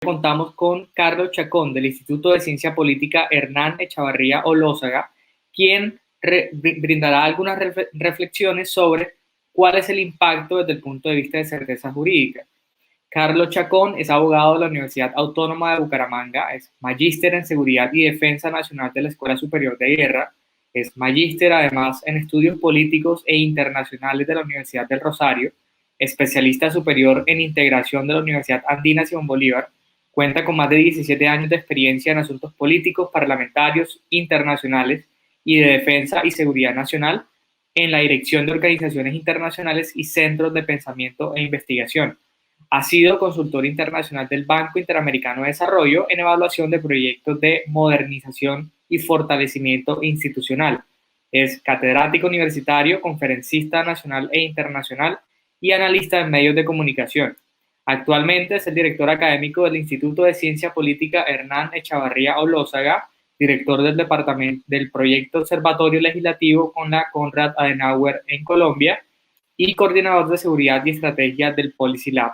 Contamos con Carlos Chacón del Instituto de Ciencia Política Hernán Echavarría Olózaga, quien brindará algunas reflexiones sobre cuál es el impacto desde el punto de vista de certeza jurídica. Carlos Chacón es abogado de la Universidad Autónoma de Bucaramanga, es magíster en Seguridad y Defensa Nacional de la Escuela Superior de Guerra, es magíster además en Estudios Políticos e Internacionales de la Universidad del Rosario, especialista superior en Integración de la Universidad Andina Simón Bolívar, cuenta con más de 17 años de experiencia en asuntos políticos, parlamentarios, internacionales y de defensa y seguridad nacional en la dirección de organizaciones internacionales y centros de pensamiento e investigación. Ha sido consultor internacional del Banco Interamericano de Desarrollo en evaluación de proyectos de modernización y fortalecimiento institucional. Es catedrático universitario, conferencista nacional e internacional y analista en medios de comunicación. Actualmente es el director académico del Instituto de Ciencia Política Hernán Echavarría Olózaga, director del departamento del proyecto Observatorio Legislativo con la Konrad Adenauer en Colombia y coordinador de seguridad y estrategia del Policy Lab.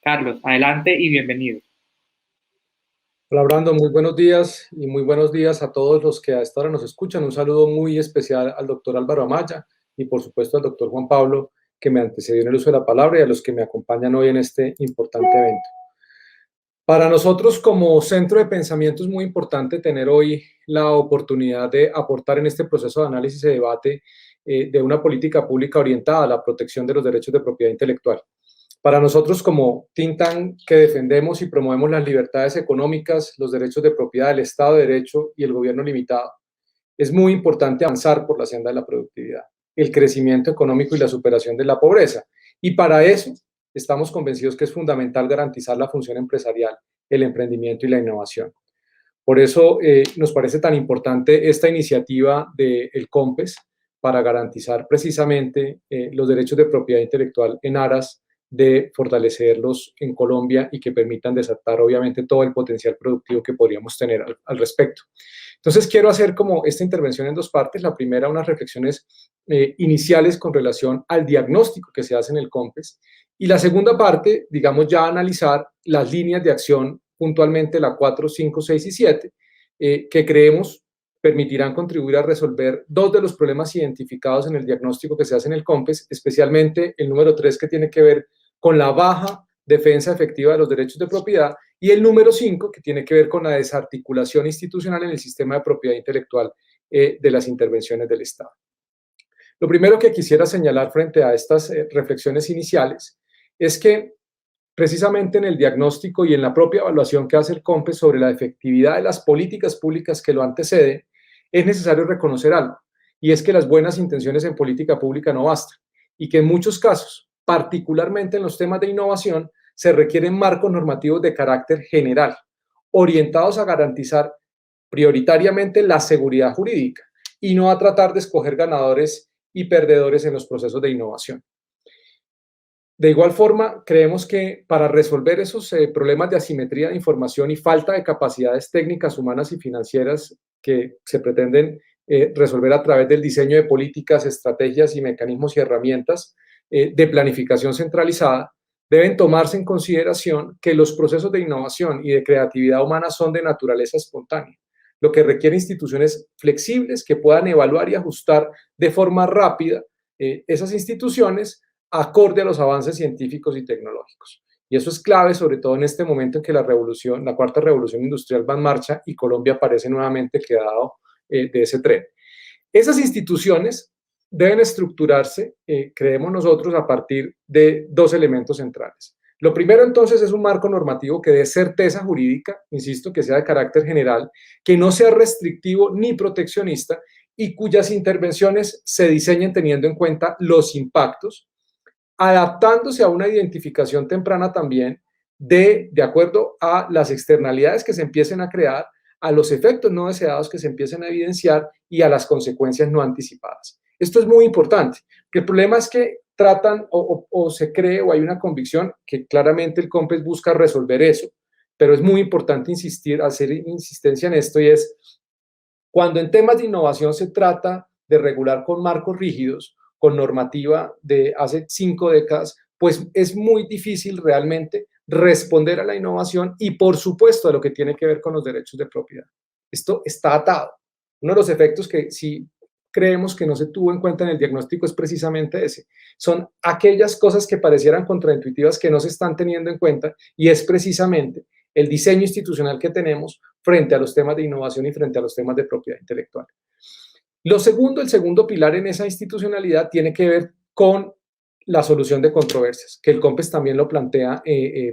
Carlos, adelante y bienvenido. Hola, Brando, muy buenos días y muy buenos días a todos los que a esta hora nos escuchan. Un saludo muy especial al doctor Álvaro Amaya y por supuesto al doctor Juan Pablo, que me antecedió en el uso de la palabra, y a los que me acompañan hoy en este importante evento. Para nosotros como centro de pensamiento es muy importante tener hoy la oportunidad de aportar en este proceso de análisis y debate de una política pública orientada a la protección de los derechos de propiedad intelectual. Para nosotros como think tank que defendemos y promovemos las libertades económicas, los derechos de propiedad, el Estado de Derecho y el gobierno limitado, es muy importante avanzar por la senda de la productividad, el crecimiento económico y la superación de la pobreza. Y para eso estamos convencidos que es fundamental garantizar la función empresarial, el emprendimiento y la innovación. Por eso nos parece tan importante esta iniciativa del COMPES para garantizar precisamente los derechos de propiedad intelectual en aras de fortalecerlos en Colombia y que permitan desatar obviamente todo el potencial productivo que podríamos tener al respecto. Entonces quiero hacer como esta intervención en dos partes. La primera, unas reflexiones iniciales con relación al diagnóstico que se hace en el COMPES, y la segunda parte, digamos, ya analizar las líneas de acción, puntualmente la 4, 5, 6 y 7, que creemos permitirán contribuir a resolver dos de los problemas identificados en el diagnóstico que se hace en el COMPES, especialmente el número 3, que tiene que ver con la baja defensa efectiva de los derechos de propiedad, y el número 5, que tiene que ver con la desarticulación institucional en el sistema de propiedad intelectual de las intervenciones del Estado. Lo primero que quisiera señalar frente a estas reflexiones iniciales es que precisamente en el diagnóstico y en la propia evaluación que hace el COMPES sobre la efectividad de las políticas públicas que lo anteceden, es necesario reconocer algo, y es que las buenas intenciones en política pública no bastan, y que en muchos casos, particularmente en los temas de innovación, se requieren marcos normativos de carácter general, orientados a garantizar prioritariamente la seguridad jurídica y no a tratar de escoger ganadores y perdedores en los procesos de innovación. De igual forma, creemos que para resolver esos problemas de asimetría de información y falta de capacidades técnicas, humanas y financieras que se pretenden resolver a través del diseño de políticas, estrategias y mecanismos y herramientas de planificación centralizada, deben tomarse en consideración que los procesos de innovación y de creatividad humana son de naturaleza espontánea, lo que requiere instituciones flexibles que puedan evaluar y ajustar de forma rápida esas instituciones acorde a los avances científicos y tecnológicos. Y eso es clave, sobre todo en este momento en que la cuarta revolución industrial va en marcha y Colombia parece nuevamente quedado de ese tren. Esas instituciones deben estructurarse, creemos nosotros, a partir de dos elementos centrales. Lo primero, entonces, es un marco normativo que dé certeza jurídica, insisto, que sea de carácter general, que no sea restrictivo ni proteccionista y cuyas intervenciones se diseñen teniendo en cuenta los impactos, adaptándose a una identificación temprana también de acuerdo a las externalidades que se empiecen a crear, a los efectos no deseados que se empiecen a evidenciar y a las consecuencias no anticipadas. Esto es muy importante, porque el problema es que tratan o se cree o hay una convicción que claramente el COMPES busca resolver eso, pero es muy importante hacer insistencia en esto, y es cuando en temas de innovación se trata de regular con marcos rígidos, con normativa de hace 5 décadas, pues es muy difícil realmente responder a la innovación y, por supuesto, a lo que tiene que ver con los derechos de propiedad. Esto está atado. Uno de los efectos que sí creemos que no se tuvo en cuenta en el diagnóstico es precisamente ese. Son aquellas cosas que parecieran contraintuitivas que no se están teniendo en cuenta, y es precisamente el diseño institucional que tenemos frente a los temas de innovación y frente a los temas de propiedad intelectual. El segundo pilar en esa institucionalidad tiene que ver con la solución de controversias, que el COMPES también lo plantea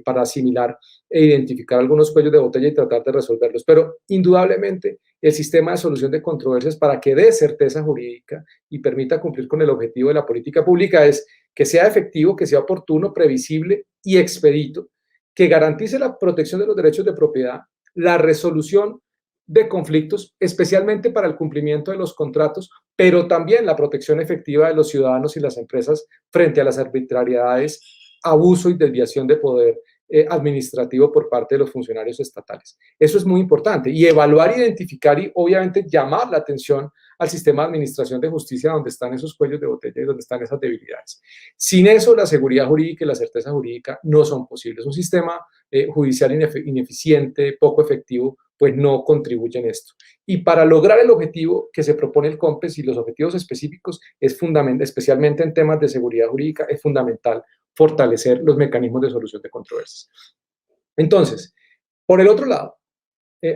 para asimilar e identificar algunos cuellos de botella y tratar de resolverlos. Pero indudablemente el sistema de solución de controversias, para que dé certeza jurídica y permita cumplir con el objetivo de la política pública, es que sea efectivo, que sea oportuno, previsible y expedito, que garantice la protección de los derechos de propiedad, la resolución de conflictos, especialmente para el cumplimiento de los contratos, pero también la protección efectiva de los ciudadanos y las empresas frente a las arbitrariedades, abuso y desviación de poder administrativo por parte de los funcionarios estatales. Eso es muy importante. Y evaluar, identificar y obviamente llamar la atención al sistema de administración de justicia, donde están esos cuellos de botella y donde están esas debilidades. Sin eso, la seguridad jurídica y la certeza jurídica no son posibles. Un sistema judicial ineficiente, poco efectivo, pues no contribuye en esto. Y para lograr el objetivo que se propone el COMPES y los objetivos específicos, es fundamental, especialmente en temas de seguridad jurídica, es fundamental fortalecer los mecanismos de solución de controversias. Entonces, por el otro lado,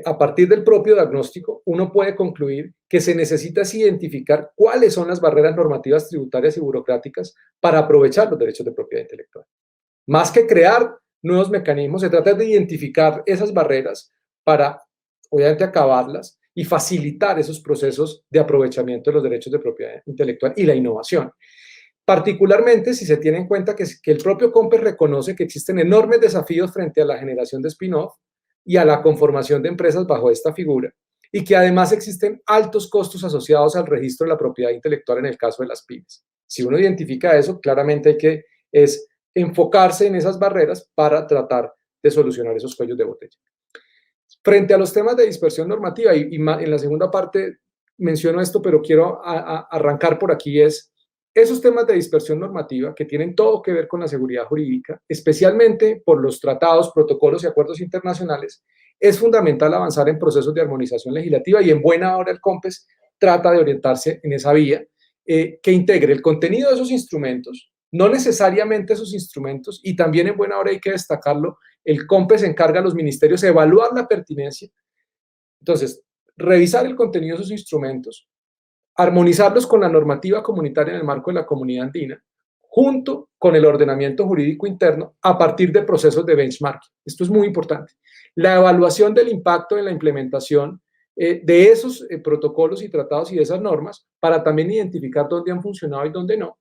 a partir del propio diagnóstico, uno puede concluir que se necesita identificar cuáles son las barreras normativas tributarias y burocráticas para aprovechar los derechos de propiedad intelectual. Más que crear nuevos mecanismos, se trata de identificar esas barreras para, obviamente, acabarlas y facilitar esos procesos de aprovechamiento de los derechos de propiedad intelectual y la innovación. Particularmente si se tiene en cuenta que el propio COMPES reconoce que existen enormes desafíos frente a la generación de spin-off y a la conformación de empresas bajo esta figura, y que además existen altos costos asociados al registro de la propiedad intelectual en el caso de las pymes. Si uno identifica eso, claramente hay que enfocarse en esas barreras para tratar de solucionar esos cuellos de botella. Frente a los temas de dispersión normativa, y en la segunda parte menciono esto, pero quiero arrancar por aquí, es esos temas de dispersión normativa que tienen todo que ver con la seguridad jurídica, especialmente por los tratados, protocolos y acuerdos internacionales. Es fundamental avanzar en procesos de armonización legislativa, y en buena hora el COMPES trata de orientarse en esa vía, que integre el contenido de esos instrumentos, no necesariamente esos instrumentos, y también en buena hora hay que destacarlo, el COMPES encarga a los ministerios evaluar la pertinencia. Entonces, revisar el contenido de esos instrumentos, armonizarlos con la normativa comunitaria en el marco de la Comunidad Andina, junto con el ordenamiento jurídico interno a partir de procesos de benchmarking. Esto es muy importante. La evaluación del impacto en la implementación de esos protocolos y tratados y de esas normas, para también identificar dónde han funcionado y dónde no,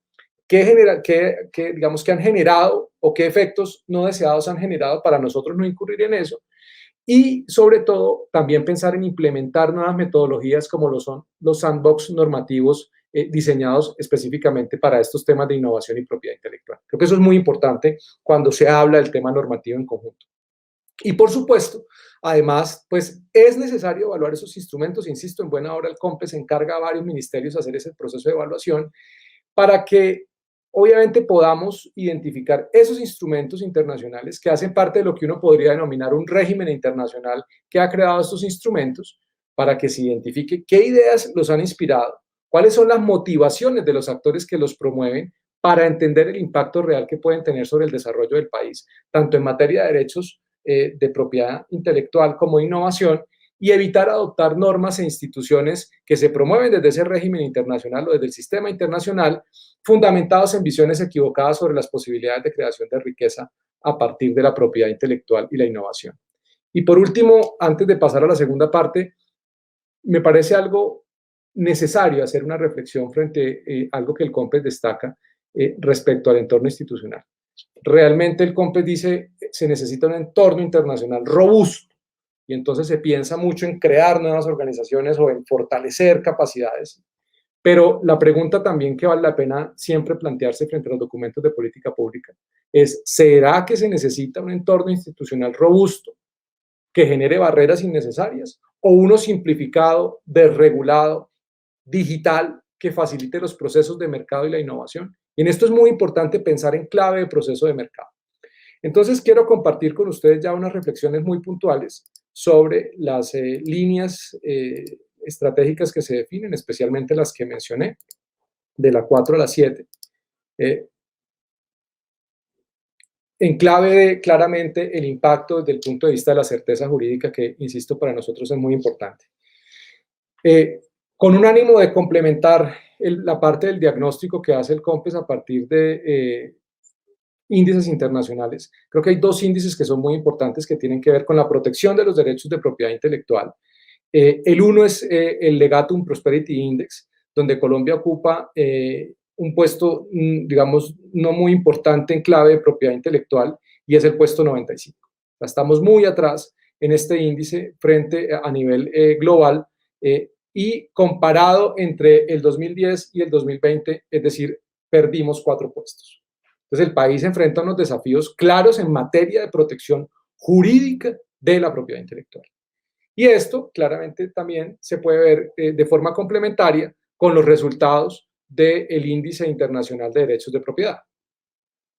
digamos que han generado o qué efectos no deseados han generado, para nosotros no incurrir en eso. Y sobre todo, también pensar en implementar nuevas metodologías como lo son los sandbox normativos diseñados específicamente para estos temas de innovación y propiedad intelectual. Creo que eso es muy importante cuando se habla del tema normativo en conjunto. Y por supuesto, además, pues es necesario evaluar esos instrumentos. Insisto, en buena hora el COMPES encarga a varios ministerios hacer ese proceso de evaluación para que obviamente podamos identificar esos instrumentos internacionales que hacen parte de lo que uno podría denominar un régimen internacional que ha creado estos instrumentos, para que se identifique qué ideas los han inspirado, cuáles son las motivaciones de los actores que los promueven, para entender el impacto real que pueden tener sobre el desarrollo del país, tanto en materia de derechos de propiedad intelectual como de innovación, y evitar adoptar normas e instituciones que se promueven desde ese régimen internacional o desde el sistema internacional, fundamentados en visiones equivocadas sobre las posibilidades de creación de riqueza a partir de la propiedad intelectual y la innovación. Y por último, antes de pasar a la segunda parte, me parece algo necesario hacer una reflexión frente a algo que el COMPES destaca respecto al entorno institucional. Realmente el COMPES dice que se necesita un entorno internacional robusto, y entonces se piensa mucho en crear nuevas organizaciones o en fortalecer capacidades. Pero la pregunta también que vale la pena siempre plantearse frente a los documentos de política pública es: ¿será que se necesita un entorno institucional robusto que genere barreras innecesarias, o uno simplificado, desregulado, digital, que facilite los procesos de mercado y la innovación? Y en esto es muy importante pensar en clave de proceso de mercado. Entonces, quiero compartir con ustedes ya unas reflexiones muy puntuales sobre las líneas estratégicas que se definen, especialmente las que mencioné, de la 4 a la 7, en clave de claramente el impacto desde el punto de vista de la certeza jurídica, que, insisto, para nosotros es muy importante. Con un ánimo de complementar la parte del diagnóstico que hace el COMPES a partir de índices internacionales, creo que hay dos índices que son muy importantes que tienen que ver con la protección de los derechos de propiedad intelectual. El uno es el Legatum Prosperity Index, donde Colombia ocupa un puesto, digamos, no muy importante en clave de propiedad intelectual, y es el puesto 95. O sea, estamos muy atrás en este índice frente a nivel global, y comparado entre el 2010 y el 2020, es decir, perdimos 4 puestos. Entonces, el país enfrenta unos desafíos claros en materia de protección jurídica de la propiedad intelectual. Y esto claramente también se puede ver de forma complementaria con los resultados del Índice Internacional de Derechos de Propiedad,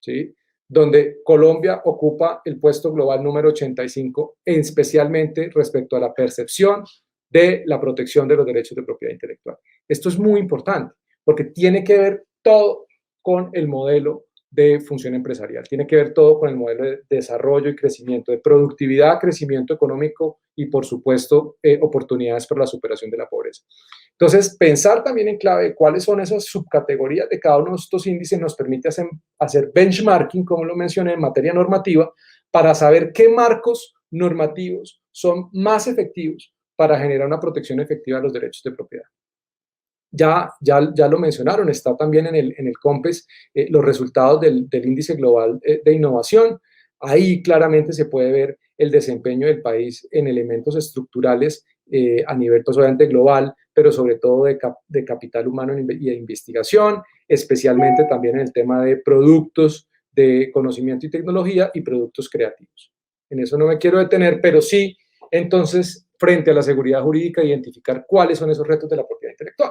¿sí? Donde Colombia ocupa el puesto global número 85, especialmente respecto a la percepción de la protección de los derechos de propiedad intelectual. Esto es muy importante porque tiene que ver todo con el modelo de función empresarial, tiene que ver todo con el modelo de desarrollo y crecimiento, de productividad, crecimiento económico y, por supuesto, oportunidades para la superación de la pobreza. Entonces, pensar también en clave de cuáles son esas subcategorías de cada uno de estos índices nos permite hacer benchmarking, como lo mencioné, en materia normativa, para saber qué marcos normativos son más efectivos para generar una protección efectiva de los derechos de propiedad. Ya lo mencionaron, está también en el COMPES los resultados del índice global de innovación. Ahí claramente se puede ver el desempeño del país en elementos estructurales a nivel, pues, obviamente global, pero sobre todo de capital humano y de investigación, especialmente también en el tema de productos de conocimiento y tecnología y productos creativos. En eso no me quiero detener, pero sí, entonces, frente a la seguridad jurídica, identificar cuáles son esos retos de la propiedad intelectual.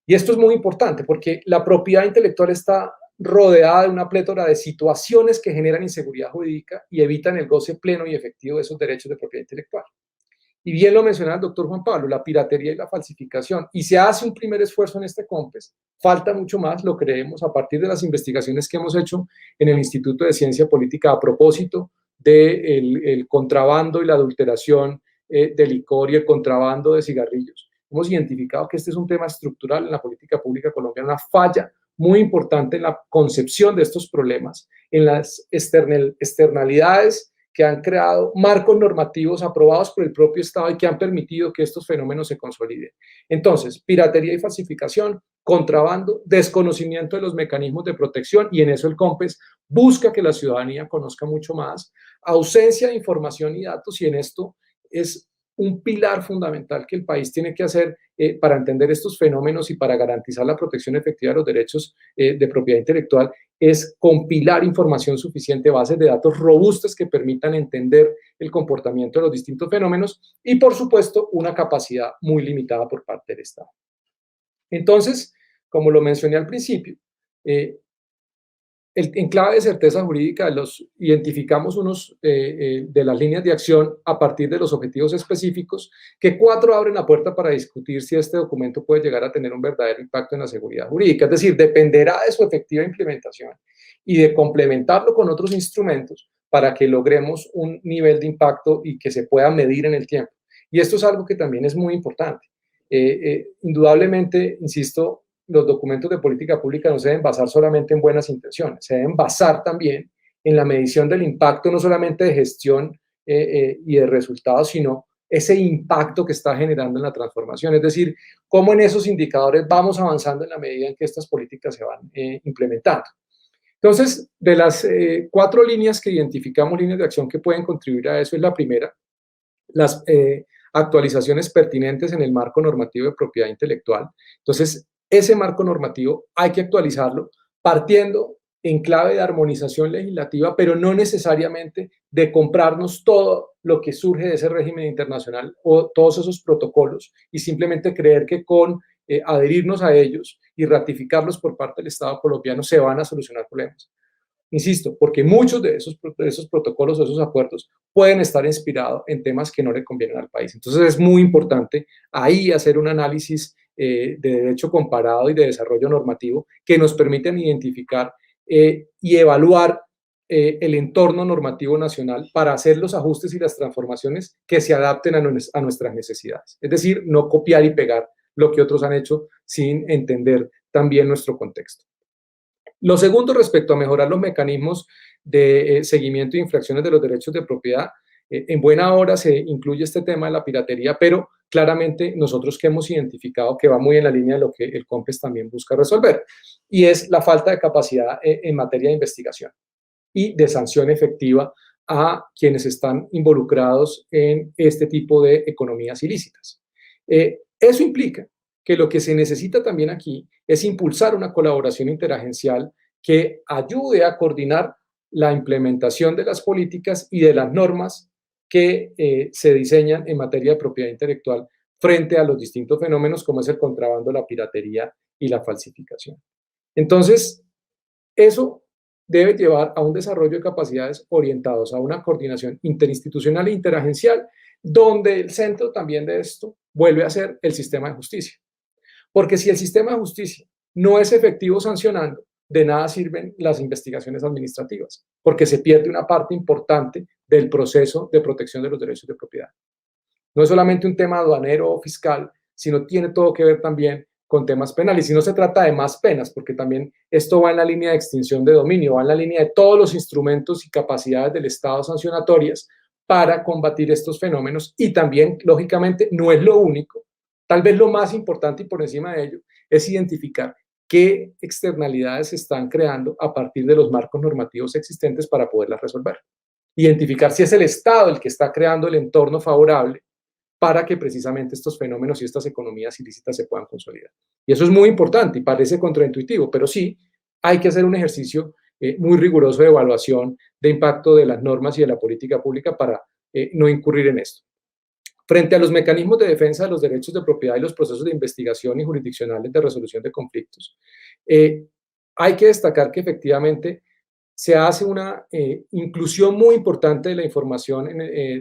Y esto es muy importante porque la propiedad intelectual está rodeada de una plétora de situaciones que generan inseguridad jurídica y evitan el goce pleno y efectivo de esos derechos de propiedad intelectual. Y bien lo mencionaba el doctor Juan Pablo, la piratería y la falsificación. Y se hace un primer esfuerzo en este COMPES. Falta mucho más, lo creemos, a partir de las investigaciones que hemos hecho en el Instituto de Ciencia Política a propósito del contrabando y la adulteración de licor y el contrabando de cigarrillos. Hemos identificado que este es un tema estructural en la política pública colombiana, una falla muy importante en la concepción de estos problemas, en las externalidades que han creado marcos normativos aprobados por el propio Estado y que han permitido que estos fenómenos se consoliden. Entonces, piratería y falsificación, contrabando, desconocimiento de los mecanismos de protección, y en eso el COMPES busca que la ciudadanía conozca mucho más, ausencia de información y datos, y en esto es un pilar fundamental que el país tiene que hacer para entender estos fenómenos y para garantizar la protección efectiva de los derechos de propiedad intelectual, es compilar información suficiente, bases de datos robustas que permitan entender el comportamiento de los distintos fenómenos y, por supuesto, una capacidad muy limitada por parte del Estado. Entonces, como lo mencioné al principio, en clave de certeza jurídica identificamos unos de las líneas de acción a partir de los objetivos específicos, que 4 abren la puerta para discutir si este documento puede llegar a tener un verdadero impacto en la seguridad jurídica. Es decir, dependerá de su efectiva implementación y de complementarlo con otros instrumentos para que logremos un nivel de impacto y que se pueda medir en el tiempo. Y esto es algo que también es muy importante. Indudablemente, insisto, los documentos de política pública no se deben basar solamente en buenas intenciones, se deben basar también en la medición del impacto, no solamente de gestión y de resultados, sino ese impacto que está generando en la transformación, es decir, cómo en esos indicadores vamos avanzando en la medida en que estas políticas se van implementando. Entonces, de las 4 líneas que identificamos, líneas de acción que pueden contribuir a eso, es la primera, las actualizaciones pertinentes en el marco normativo de propiedad intelectual. Entonces, ese marco normativo hay que actualizarlo partiendo en clave de armonización legislativa, pero no necesariamente de comprarnos todo lo que surge de ese régimen internacional o todos esos protocolos y simplemente creer que con adherirnos a ellos y ratificarlos por parte del Estado colombiano se van a solucionar problemas. Insisto, porque muchos de esos protocolos o esos acuerdos pueden estar inspirados en temas que no le convienen al país. Entonces es muy importante ahí hacer un análisis de derecho comparado y de desarrollo normativo que nos permiten identificar y evaluar el entorno normativo nacional para hacer los ajustes y las transformaciones que se adapten a nuestras necesidades. Es decir, no copiar y pegar lo que otros han hecho sin entender también nuestro contexto. Lo segundo, respecto a mejorar los mecanismos de seguimiento de infracciones de los derechos de propiedad, en buena hora se incluye este tema de la piratería, pero claramente nosotros que hemos identificado que va muy en la línea de lo que el COMPES también busca resolver, y es la falta de capacidad en materia de investigación y de sanción efectiva a quienes están involucrados en este tipo de economías ilícitas. Eso implica que lo que se necesita también aquí es impulsar una colaboración interagencial que ayude a coordinar la implementación de las políticas y de las normas que se diseñan en materia de propiedad intelectual frente a los distintos fenómenos como es el contrabando, la piratería y la falsificación. Entonces, eso debe llevar a un desarrollo de capacidades orientados a una coordinación interinstitucional e interagencial, donde el centro también de esto vuelve a ser el sistema de justicia. Porque si el sistema de justicia no es efectivo sancionando, de nada sirven las investigaciones administrativas, porque se pierde una parte importante del proceso de protección de los derechos de propiedad. No es solamente un tema aduanero o fiscal, sino tiene todo que ver también con temas penales. Y no se trata de más penas, porque también esto va en la línea de extinción de dominio, va en la línea de todos los instrumentos y capacidades del Estado sancionatorias para combatir estos fenómenos. Y también, lógicamente, no es lo único. Tal vez lo más importante y por encima de ello es identificar qué externalidades se están creando a partir de los marcos normativos existentes para poderlas resolver. Identificar si es el Estado el que está creando el entorno favorable para que precisamente estos fenómenos y estas economías ilícitas se puedan consolidar. Y eso es muy importante y parece contraintuitivo, pero sí hay que hacer un ejercicio muy riguroso de evaluación de impacto de las normas y de la política pública para no incurrir en esto. Frente a los mecanismos de defensa de los derechos de propiedad y los procesos de investigación y jurisdiccionales de resolución de conflictos, hay que destacar que efectivamente se hace una inclusión muy importante de la información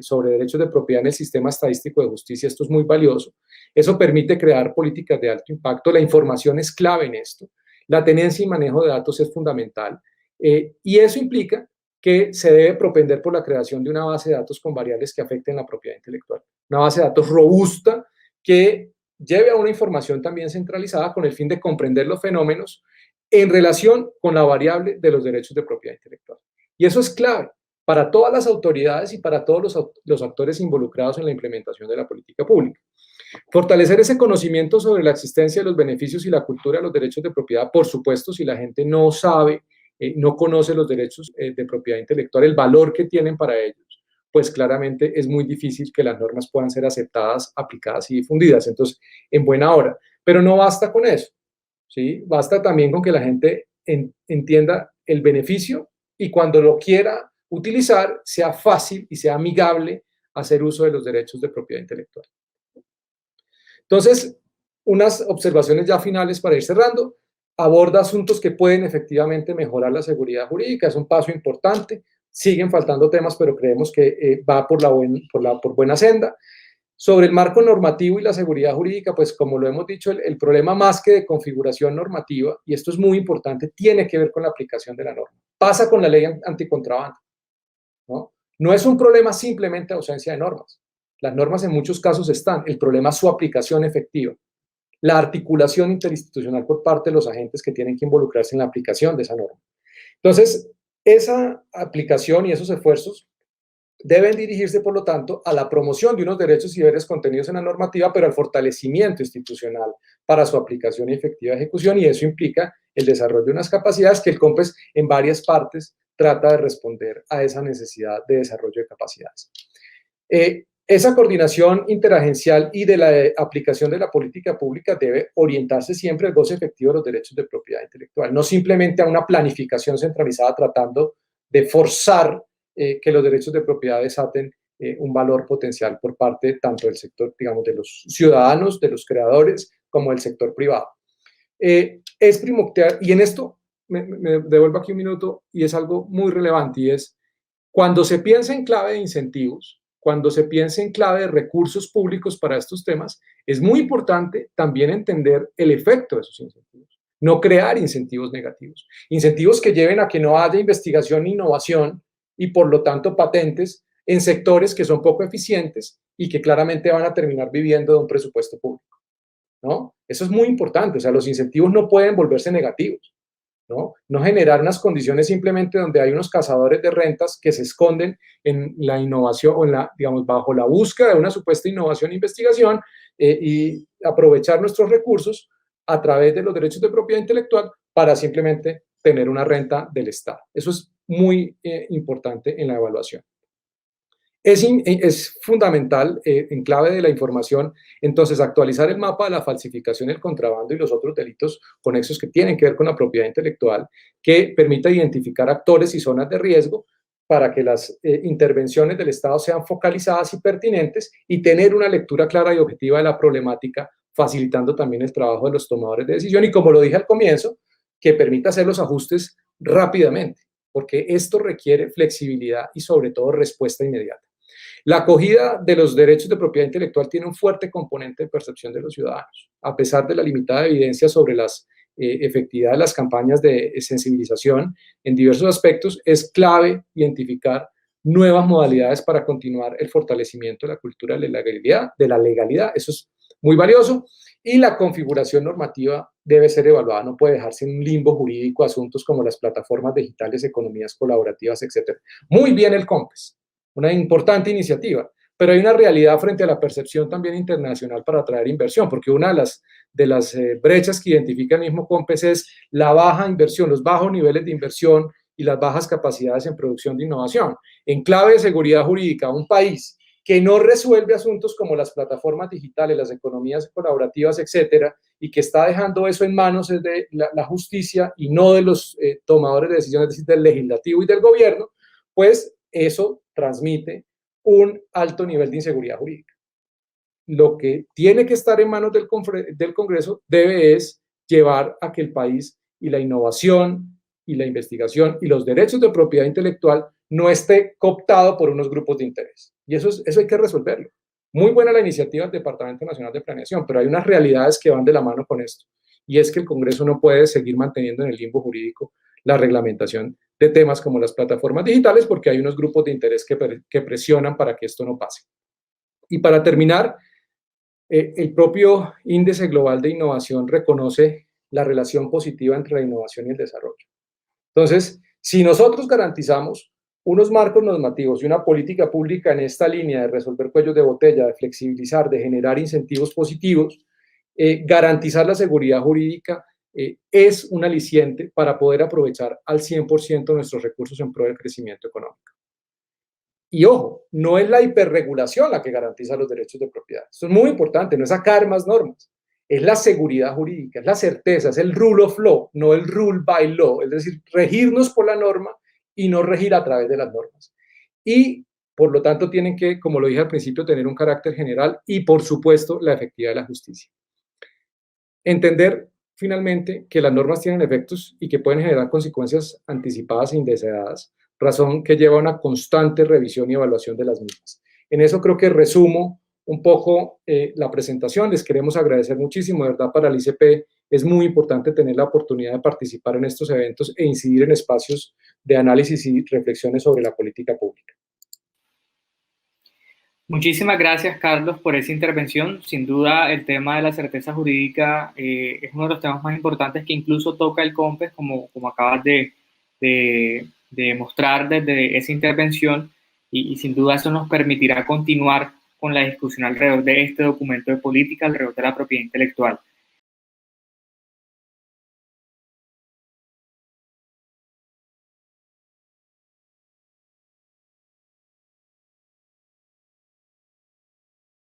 sobre derechos de propiedad en el sistema estadístico de justicia. Esto es muy valioso. Eso permite crear políticas de alto impacto. La información es clave en esto. La tenencia y manejo de datos es fundamental. Y eso implica que se debe propender por la creación de una base de datos con variables que afecten la propiedad intelectual. Una base de datos robusta que lleve a una información también centralizada con el fin de comprender los fenómenos en relación con la variable de los derechos de propiedad intelectual. Y eso es clave para todas las autoridades y para todos los actores involucrados en la implementación de la política pública. Fortalecer ese conocimiento sobre la existencia de los beneficios y la cultura de los derechos de propiedad, por supuesto, si la gente no sabe, no conoce los derechos de propiedad intelectual, el valor que tienen para ellos, pues claramente es muy difícil que las normas puedan ser aceptadas, aplicadas y difundidas. Entonces, en buena hora. Pero no basta con eso. ¿Sí? Basta también con que la gente entienda el beneficio y cuando lo quiera utilizar sea fácil y sea amigable hacer uso de los derechos de propiedad intelectual. Entonces, unas observaciones ya finales para ir cerrando. Aborda asuntos que pueden efectivamente mejorar la seguridad jurídica, es un paso importante. Siguen faltando temas, pero creemos que va por buena senda. Sobre el marco normativo y la seguridad jurídica, pues como lo hemos dicho, el problema más que de configuración normativa, y esto es muy importante, tiene que ver con la aplicación de la norma. Pasa con la ley anticontrabando, ¿no? No es un problema simplemente de ausencia de normas. Las normas en muchos casos están, el problema es su aplicación efectiva, la articulación interinstitucional por parte de los agentes que tienen que involucrarse en la aplicación de esa norma. Entonces, esa aplicación y esos esfuerzos deben dirigirse, por lo tanto, a la promoción de unos derechos y deberes contenidos en la normativa, pero al fortalecimiento institucional para su aplicación y efectiva ejecución, y eso implica el desarrollo de unas capacidades que el COMPES en varias partes trata de responder a esa necesidad de desarrollo de capacidades. Esa coordinación interagencial y de la aplicación de la política pública debe orientarse siempre al goce efectivo de los derechos de propiedad intelectual, no simplemente a una planificación centralizada tratando de forzar que los derechos de propiedad desaten un valor potencial por parte tanto del sector, digamos, de los ciudadanos, de los creadores, como del sector privado. Es primordial, y en esto me devuelvo aquí un minuto y es algo muy relevante, y es cuando se piensa en clave de incentivos, cuando se piensa en clave de recursos públicos para estos temas, es muy importante también entender el efecto de esos incentivos, no crear incentivos negativos, incentivos que lleven a que no haya investigación e innovación y por lo tanto patentes en sectores que son poco eficientes y que claramente van a terminar viviendo de un presupuesto público, ¿no? Eso es muy importante, o sea, los incentivos no pueden volverse negativos, ¿no? No generar unas condiciones simplemente donde hay unos cazadores de rentas que se esconden en la innovación o en la, digamos, bajo la búsqueda de una supuesta innovación e investigación y aprovechar nuestros recursos a través de los derechos de propiedad intelectual para simplemente tener una renta del Estado. Eso es muy importante en la evaluación. Es fundamental, en clave de la información, entonces actualizar el mapa de la falsificación, el contrabando y los otros delitos conexos que tienen que ver con la propiedad intelectual, que permita identificar actores y zonas de riesgo para que las intervenciones del Estado sean focalizadas y pertinentes y tener una lectura clara y objetiva de la problemática, facilitando también el trabajo de los tomadores de decisión y, como lo dije al comienzo, que permita hacer los ajustes rápidamente, porque esto requiere flexibilidad y sobre todo respuesta inmediata. La acogida de los derechos de propiedad intelectual tiene un fuerte componente de percepción de los ciudadanos, a pesar de la limitada evidencia sobre la efectividad de las campañas de sensibilización en diversos aspectos. Es clave identificar nuevas modalidades para continuar el fortalecimiento de la cultura de la legalidad. Eso es muy valioso. Y la configuración normativa debe ser evaluada, no puede dejarse en un limbo jurídico asuntos como las plataformas digitales, economías colaborativas, etc. Muy bien el COMPES, una importante iniciativa, pero hay una realidad frente a la percepción también internacional para atraer inversión, porque una de las brechas que identifica el mismo COMPES es la baja inversión, los bajos niveles de inversión y las bajas capacidades en producción de innovación. En clave de seguridad jurídica, un país que no resuelve asuntos como las plataformas digitales, las economías colaborativas, etcétera, y que está dejando eso en manos de la justicia y no de los tomadores de decisiones, es decir, del legislativo y del gobierno, pues eso transmite un alto nivel de inseguridad jurídica. Lo que tiene que estar en manos del Congreso debe es llevar a que el país y la innovación y la investigación y los derechos de propiedad intelectual no esté cooptado por unos grupos de interés. Y eso hay que resolverlo. Muy buena la iniciativa del Departamento Nacional de Planeación, pero hay unas realidades que van de la mano con esto. Y es que el Congreso no puede seguir manteniendo en el limbo jurídico la reglamentación de temas como las plataformas digitales, porque hay unos grupos de interés que presionan para que esto no pase. Y para terminar, el propio Índice Global de Innovación reconoce la relación positiva entre la innovación y el desarrollo. Entonces, si nosotros garantizamos unos marcos normativos y una política pública en esta línea de resolver cuellos de botella, de flexibilizar, de generar incentivos positivos, garantizar la seguridad jurídica es un aliciente para poder aprovechar al 100% nuestros recursos en pro del crecimiento económico. Y ojo, no es la hiperregulación la que garantiza los derechos de propiedad. Eso es muy importante, no es sacar más normas. Es la seguridad jurídica, es la certeza, es el rule of law, no el rule by law. Es decir, regirnos por la norma y no regir a través de las normas. Y, por lo tanto, tienen que, como lo dije al principio, tener un carácter general y, por supuesto, la efectividad de la justicia. Entender, finalmente, que las normas tienen efectos y que pueden generar consecuencias anticipadas e indeseadas, razón que lleva a una constante revisión y evaluación de las mismas. En eso creo que resumo un poco la presentación. Les queremos agradecer muchísimo, de verdad, para el ICP es muy importante tener la oportunidad de participar en estos eventos e incidir en espacios de análisis y reflexiones sobre la política pública. Muchísimas gracias, Carlos, por esa intervención. Sin duda, el tema de la certeza jurídica es uno de los temas más importantes que incluso toca el COMPES, como acabas de mostrar desde esa intervención, y sin duda eso nos permitirá continuar con la discusión alrededor de este documento de política, alrededor de la propiedad intelectual.